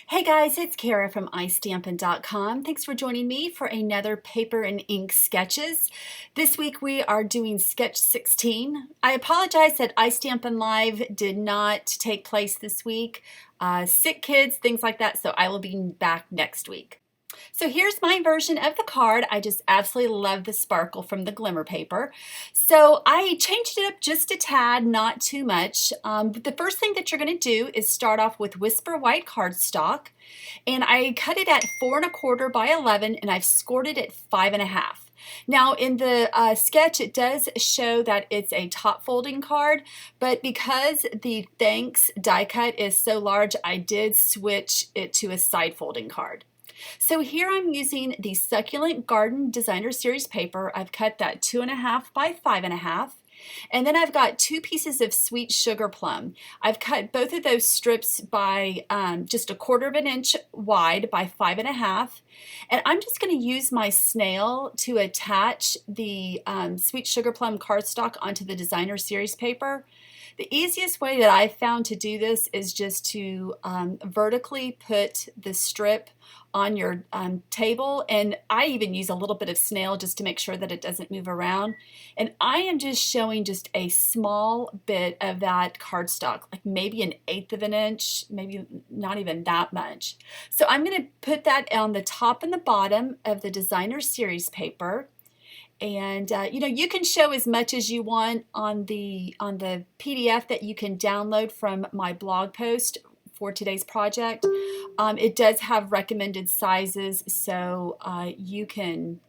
Hey guys, it's Kara from iStampin.com. Thanks for joining me for another paper and ink sketches. This week we are doing sketch 16. I apologize that iStampin Live did not take place this week. Sick kids, things like that, so I will be back next week. So here's my version of the card. I just absolutely love the sparkle from the glimmer paper. So I changed it up just a tad, not too much. But the first thing that you're going to do is start off with Whisper White cardstock. And I cut it at 4¼ by 11 and I've scored it at 5½. Now in the sketch it does show that it's a top folding card, but because the thanks die cut is so large, I did switch it to a side folding card. So here I'm using the Succulent Garden Designer Series paper. I've cut that 2½ by 5½. And then I've got 2 pieces of Sweet Sugar Plum. I've cut both of those strips by just 1/4 inch wide by 5½. And I'm just going to use my snail to attach the Sweet Sugar Plum cardstock onto the Designer Series paper. The easiest way that I've found to do this is just to vertically put the strip on your table, and I even use a little bit of snail just to make sure that it doesn't move around. And I am just showing just a small bit of that cardstock, like maybe 1/8 of an inch, maybe not even that much. So I'm going to put that on the top and the bottom of the Designer Series paper. And you know, you can show as much as you want on the PDF that you can download from my blog post for today's project. It does have recommended sizes, so you can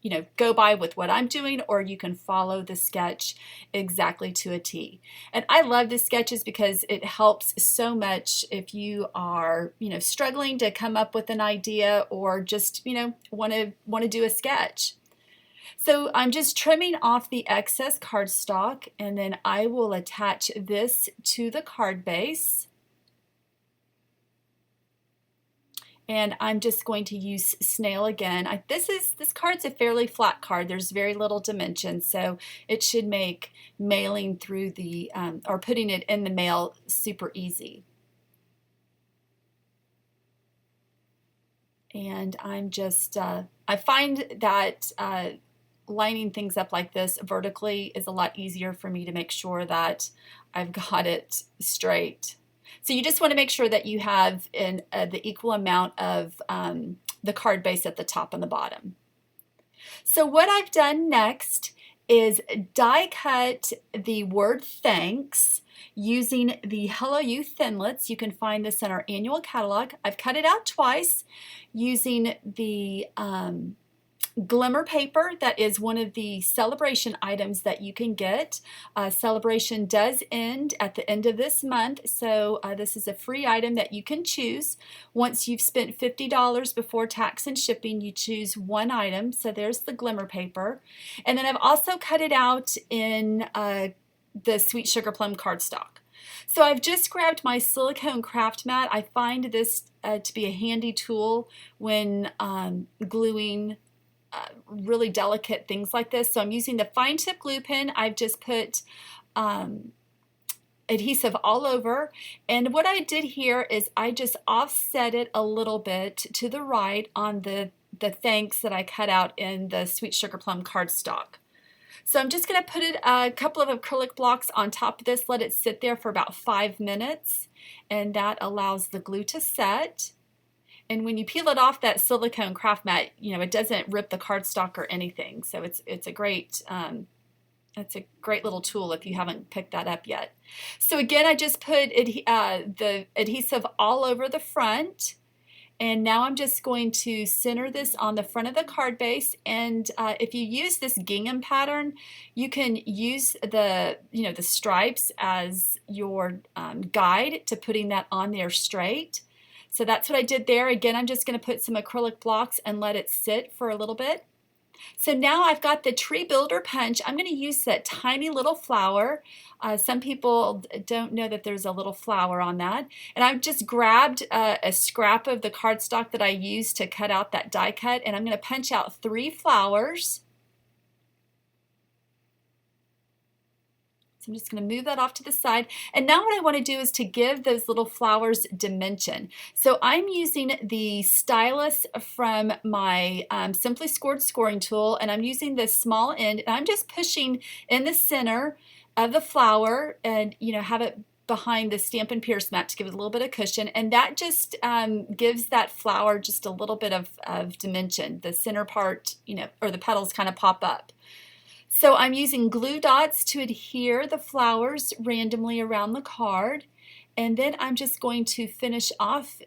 you know, go by with what I'm doing, or you can follow the sketch exactly to a T. And I love the sketches because it helps so much if you are, you know, struggling to come up with an idea, or just, you know, want to do a sketch. So I'm just trimming off the excess cardstock, and then I will attach this to the card base. And I'm just going to use snail again. This card's a fairly flat card. There's very little dimension, so it should make mailing through the or putting it in the mail super easy. And I'm just I find that lining things up like this vertically is a lot easier for me to make sure that I've got it straight. So you just want to make sure that you have the equal amount of the card base at the top and the bottom. So what I've done next is die cut the word thanks using the Hello You Thinlits. You can find this in our annual catalog. I've cut it out twice using the glimmer paper. That is one of the celebration items that you can get. Celebration does end at the end of this month, so this is a free item that you can choose. Once you've spent $50 before tax and shipping, you choose one item. So there's the glimmer paper. And then I've also cut it out in the Sweet Sugar Plum cardstock. So I've just grabbed my silicone craft mat. I find this to be a handy tool when gluing really delicate things like this. So I'm using the fine tip glue pen. I've just put adhesive all over, and what I did here is I just offset it a little bit to the right on the thanks that I cut out in the Sweet Sugar Plum cardstock. So I'm just going to put a couple of acrylic blocks on top of this, let it sit there for about 5 minutes, and that allows the glue to set. And when you peel it off that silicone craft mat, you know, it doesn't rip the cardstock or anything. So it's a great little tool if you haven't picked that up yet. So again, I just put the adhesive all over the front. And now I'm just going to center this on the front of the card base. And if you use this gingham pattern, you can use the stripes as your guide to putting that on there straight. So that's what I did there. Again, I'm just going to put some acrylic blocks and let it sit for a little bit. So now I've got the tree builder punch. I'm going to use that tiny little flower. Some people don't know that there's a little flower on that. And I've just grabbed a scrap of the cardstock that I used to cut out that die cut, and I'm going to punch out 3 flowers. So I'm just going to move that off to the side. And now what I want to do is to give those little flowers dimension. So I'm using the stylus from my Simply Scored scoring tool, and I'm using this small end, and I'm just pushing in the center of the flower and, you know, have it behind the Stampin' Pierce mat to give it a little bit of cushion, and that just gives that flower just a little bit of dimension. The center part, you know, or the petals kind of pop up. So I'm using glue dots to adhere the flowers randomly around the card, and then I'm just going to finish off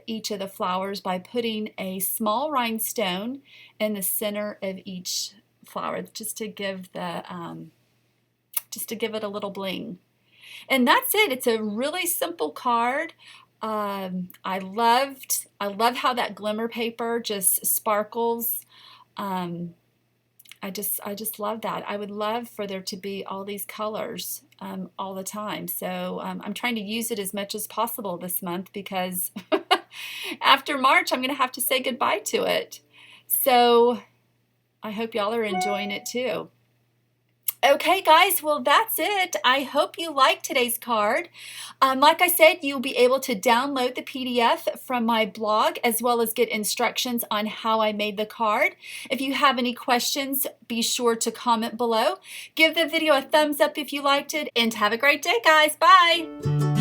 each of the flowers by putting a small rhinestone in the center of each flower, just to give the it a little bling. And that's it. It's a really simple card. I love how that glimmer paper just sparkles. I just love that. I would love for there to be all these colors all the time. So I'm trying to use it as much as possible this month, because after March I'm going to have to say goodbye to it. So I hope y'all are enjoying it too. Okay guys, well that's it. I hope you liked today's card. Like I said, you'll be able to download the PDF from my blog, as well as get instructions on how I made the card. If you have any questions, be sure to comment below. Give the video a thumbs up if you liked it, and have a great day guys. Bye!